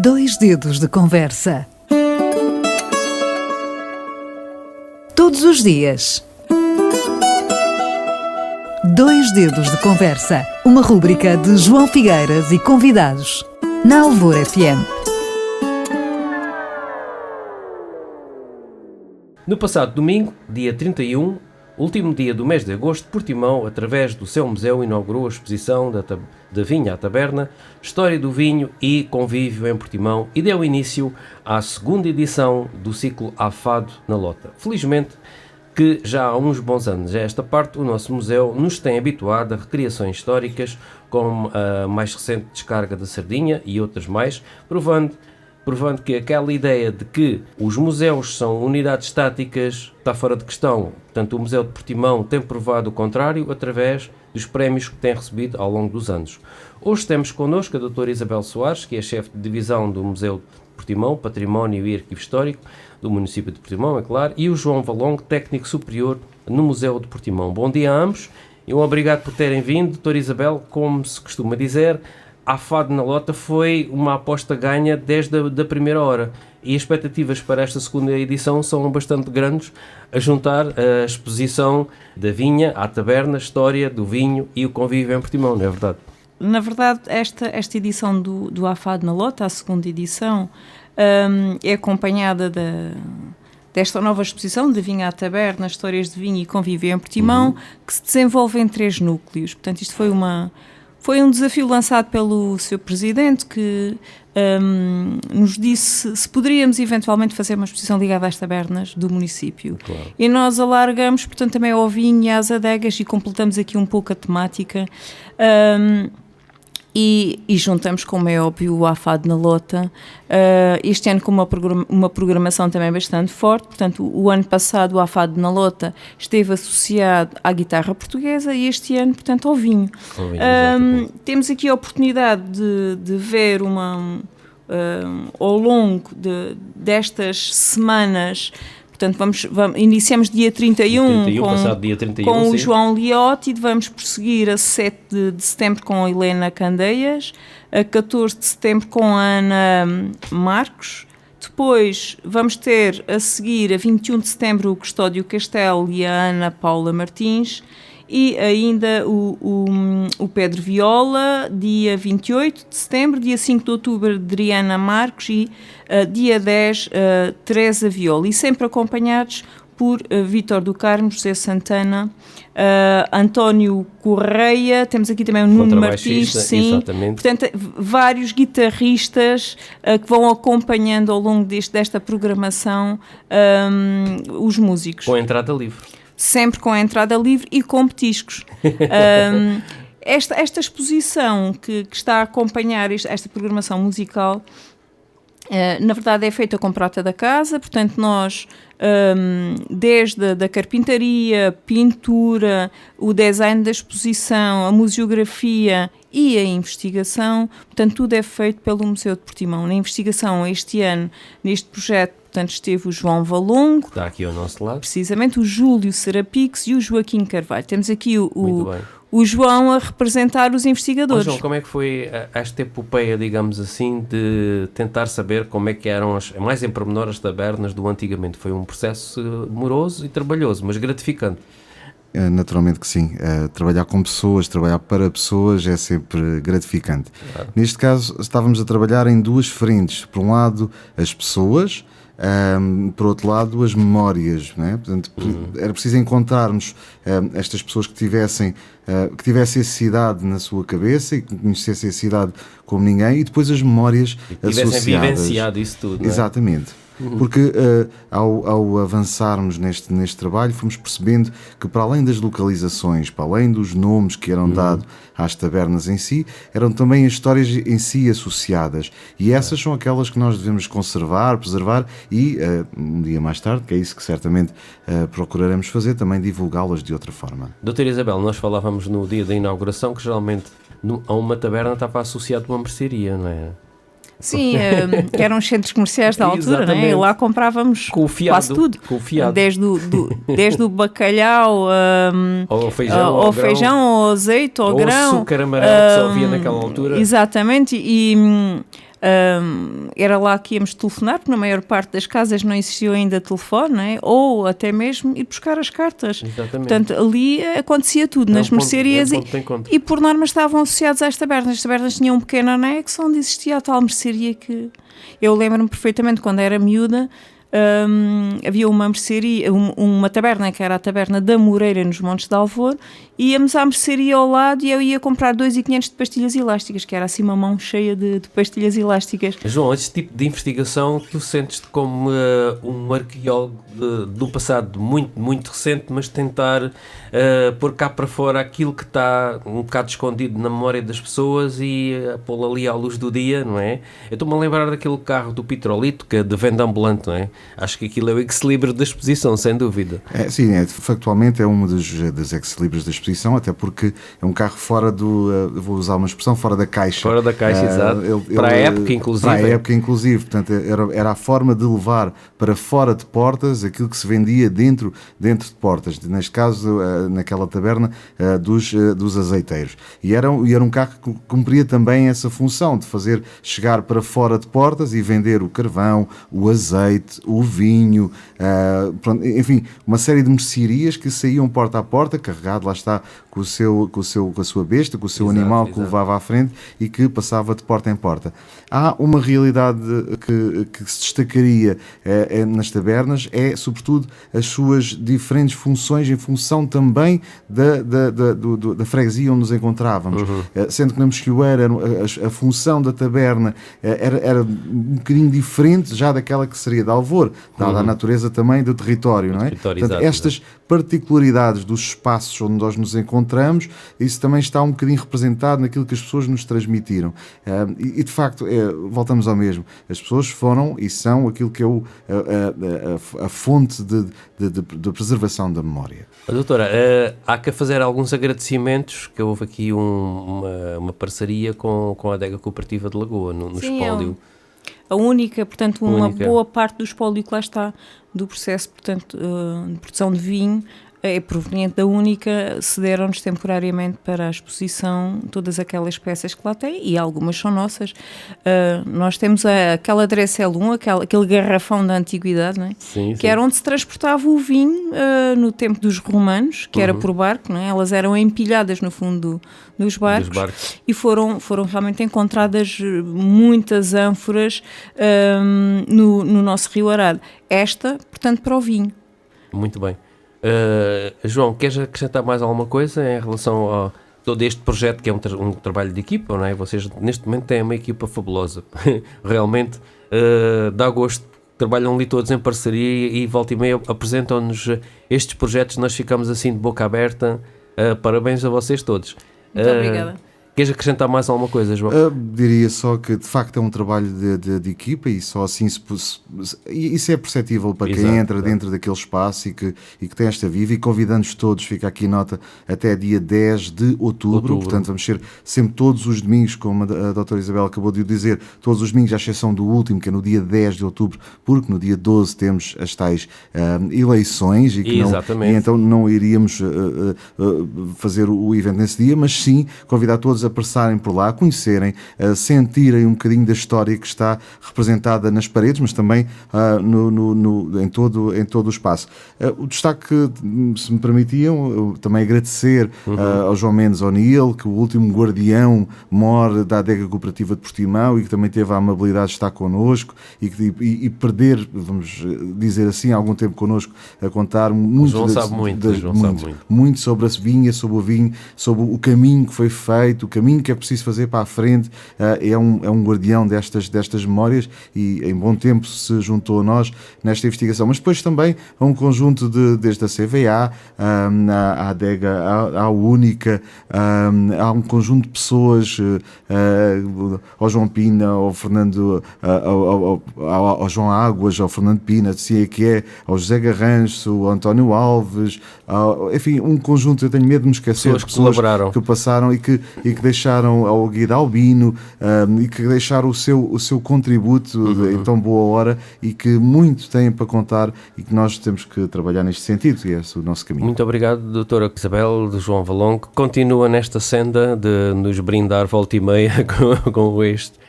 Dois dedos de conversa. Todos os dias. Dois dedos de conversa. Uma rúbrica de João Figueiras e convidados. Na Alvor FM. No passado domingo, dia 31, último dia do mês de agosto, Portimão, através do seu museu, inaugurou a exposição da Vinha à Taberna, História do Vinho e Convívio em Portimão, e deu início à segunda edição do ciclo A Fado na Lota. Felizmente, que já há uns bons anos a esta parte, o nosso museu nos tem habituado a recriações históricas, como a mais recente descarga da Sardinha e outras mais, provando que aquela ideia de que os museus são unidades estáticas está fora de questão. Portanto, o Museu de Portimão tem provado o contrário através dos prémios que tem recebido ao longo dos anos. Hoje temos connosco a doutora Isabel Soares, que é chefe de divisão do Museu de Portimão, Património e Arquivo Histórico do município de Portimão, é claro, e o João Valongo, técnico superior no Museu de Portimão. Bom dia a ambos e um obrigado por terem vindo. Doutora Isabel, como se costuma dizer, a Fado na Lota foi uma aposta ganha desde a primeira hora e as expectativas para esta segunda edição são bastante grandes, a juntar a exposição da Vinha à Taberna, História do Vinho e o Convívio em Portimão, não é verdade? Na verdade, esta edição do A Fado na Lota, a segunda edição, é acompanhada desta nova exposição de Vinha à Taberna, Histórias de Vinho e Convívio em Portimão, que se desenvolve em 3 núcleos. Portanto, isto foi um desafio lançado pelo Sr. Presidente, que nos disse se poderíamos eventualmente fazer uma exposição ligada às tabernas do município. Claro. E nós alargamos, portanto, também ao vinho e às adegas e completamos aqui um pouco a temática. E juntamos, como é óbvio, o A Fado na Lota, este ano com uma programação também bastante forte. Portanto, o ano passado o A Fado na Lota esteve associado à guitarra portuguesa e este ano, portanto, ao vinho. Temos aqui a oportunidade de ver ao longo destas semanas. Portanto, iniciamos dia 31 com o João Liotti e vamos prosseguir a 7 de setembro com a Helena Candeias, a 14 de setembro com a Ana Marcos. Depois vamos ter a seguir, a 21 de setembro, o Custódio Castelo e a Ana Paula Martins. E ainda o Pedro Viola, dia 28 de setembro, dia 5 de outubro, Adriana Marcos e dia 10, Teresa Viola. E sempre acompanhados por Vítor do Carmo, José Santana, António Correia, temos aqui também o Nuno Martins, sim. Exatamente. Portanto, vários guitarristas que vão acompanhando ao longo desta programação os músicos. Com a entrada livre. Sempre com a entrada livre e com petiscos. Esta exposição que está a acompanhar esta programação musical, na verdade é feita com prata da casa, portanto nós, desde a carpintaria, pintura, o design da exposição, a museografia e a investigação, portanto tudo é feito pelo Museu de Portimão. Na investigação este ano, neste projeto, portanto, esteve o João Valongo, está aqui ao nosso lado, precisamente o Júlio Serapix e o Joaquim Carvalho. Temos aqui o João a representar os investigadores. João, como é que foi esta epopeia, digamos assim, de tentar saber como é que eram mais em pormenor as tabernas do antigamente? Foi um processo moroso e trabalhoso, mas gratificante. Naturalmente que sim. Trabalhar com pessoas, trabalhar para pessoas é sempre gratificante. Claro. Neste caso, estávamos a trabalhar em 2 frentes. Por um lado, as pessoas, por outro lado, as memórias, não é? Portanto, era preciso encontrarmos estas pessoas que tivessem essa cidade na sua cabeça e que conhecessem a cidade como ninguém, e depois as memórias associadas. Tivessem vivenciado isso tudo, não é? Exatamente. Porque ao avançarmos neste trabalho fomos percebendo que, para além das localizações, para além dos nomes que eram dados às tabernas em si, eram também as histórias em si associadas, e essas são aquelas que nós devemos conservar, preservar e um dia mais tarde, que é isso que certamente procuraremos fazer, também divulgá-las de outra forma. Doutora Isabel, nós falávamos no dia da inauguração que geralmente a uma taberna estava associado a uma mercearia, não é? Sim, que eram os centros comerciais da altura, não é? E lá comprávamos quase tudo. Desde o bacalhau ao feijão, ao azeite, ao grão. Ao açúcar amarelo que só havia naquela altura. Exatamente, e era lá que íamos telefonar, porque na maior parte das casas não existia ainda telefone, não é? Ou até mesmo ir buscar as cartas. Exatamente. Portanto, ali acontecia tudo, nas mercearias, e por norma estavam associados às tabernas. As tabernas tinham um pequeno anexo onde existia a tal mercearia que... Eu lembro-me perfeitamente, quando era miúda, havia uma mercearia, uma taberna, que era a Taberna da Moreira, nos Montes de Alvor, e íamos à mercearia ao lado e eu ia comprar 2.500 de pastilhas elásticas, que era assim uma mão cheia de pastilhas elásticas. João, este tipo de investigação, tu sentes-te como um arqueólogo do passado muito, muito recente, mas tentar pôr cá para fora aquilo que está um bocado escondido na memória das pessoas e pô-lo ali à luz do dia, não é? Eu estou-me a lembrar daquele carro do Pitrolito, que é de venda ambulante, não é? Acho que aquilo é o ex-libris da exposição, sem dúvida. Sim, factualmente é um dos ex-libris da exposição, até porque é um carro fora vou usar uma expressão, fora da caixa. Fora da caixa, exato. Para a época, inclusive. Para a época, inclusive. Portanto, era a forma de levar para fora de portas aquilo que se vendia dentro de portas. Neste caso, naquela taberna dos azeiteiros. E era um carro que cumpria também essa função de fazer chegar para fora de portas e vender o carvão, o azeite, o vinho, enfim, uma série de mercearias que saíam porta a porta, carregado, lá está, com a sua besta, com o seu animal que levava à frente e que passava de porta em porta. Há uma realidade que se destacaria nas tabernas, sobretudo as suas diferentes funções em função também da freguesia onde nos encontrávamos. Sendo que na Mosquioeira a função da taberna era um bocadinho diferente já daquela que seria de Alvor, dada a natureza também do território, não é? Portanto, estas particularidades dos espaços onde nós nos encontramos, isso também está um bocadinho representado naquilo que as pessoas nos transmitiram. E de facto, voltamos ao mesmo. As pessoas foram e são aquilo que é a fonte de preservação da memória. Doutora, há que fazer alguns agradecimentos, que houve aqui uma parceria com a Adega Cooperativa de Lagoa, no espólio. A única, portanto, boa parte do espólio que lá está, do processo, portanto, de produção de vinho, é proveniente da Única. Cederam-nos temporariamente para a exposição todas aquelas peças que lá tem, e algumas são nossas. Nós temos aquela Dressel 1, aquele garrafão da antiguidade, não é? Sim. Era onde se transportava o vinho no tempo dos romanos, que era por barco, não é? Elas eram empilhadas no fundo dos barcos. E foram realmente encontradas muitas ânforas no nosso Rio Arado. Esta, portanto, para o vinho. Muito bem. João, queres acrescentar mais alguma coisa em relação a todo este projeto, que é um trabalho de equipa, não é? Vocês neste momento têm uma equipa fabulosa. Realmente dá gosto. Trabalham ali todos em parceria e volta e meia apresentam-nos estes projetos. Nós ficamos assim de boca aberta. Parabéns a vocês todos. Muito obrigada. Queres acrescentar mais alguma coisa, João? Diria só que de facto é um trabalho de equipa, e só assim isso é perceptível para quem entra dentro daquele espaço e que tem esta viva, e convidando-nos todos, fica aqui nota, até dia 10 de outubro. Portanto vamos ser sempre todos os domingos, como a doutora Isabel acabou de dizer, todos os domingos, à exceção do último, que é no dia 10 de outubro, porque no dia 12 temos as tais eleições, e então não iríamos fazer o evento nesse dia, mas sim convidar todos a passarem por lá, a conhecerem, a sentirem um bocadinho da história que está representada nas paredes, mas também em todo o espaço. O destaque, se me permitiam, também agradecer ao João Mendes O'Neill, que o último guardião mor da Adega Cooperativa de Portimão, e que também teve a amabilidade de estar connosco e perder, vamos dizer assim, algum tempo connosco a contar muito sobre a vinha, sobre o vinho, sobre o caminho que foi feito, o caminho que é preciso fazer para a frente. É um guardião destas memórias, e em bom tempo se juntou a nós nesta investigação. Mas depois também há um conjunto desde a CVA, à Adega, à Única, há um conjunto de pessoas, ao João Pina, ao Fernando, ao João Águas, ao Fernando Pina, ao José Garrancho, ao António Alves, enfim, um conjunto, eu tenho medo de me esquecer, pessoas que colaboraram, que passaram e que que deixaram ao Guida Albino e que deixaram o seu contributo em tão boa hora e que muito têm para contar e que nós temos que trabalhar neste sentido, e esse é o nosso caminho. Muito obrigado, doutora Isabel de João Valon, que continua nesta senda de nos brindar volta e meia com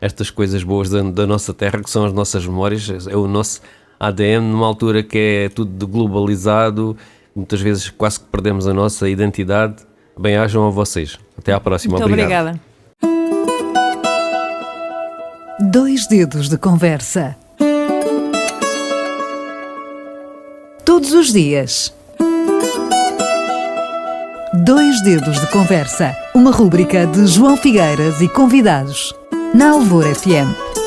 estas coisas boas da nossa terra, que são as nossas memórias, é o nosso ADN, numa altura que é tudo globalizado, muitas vezes quase que perdemos a nossa identidade. Bem-ajam a vocês. Até à próxima. Muito obrigada. 2 dedos de conversa. Todos os dias. 2 dedos de conversa. Uma rúbrica de João Figueiras e convidados. Na Alvor FM.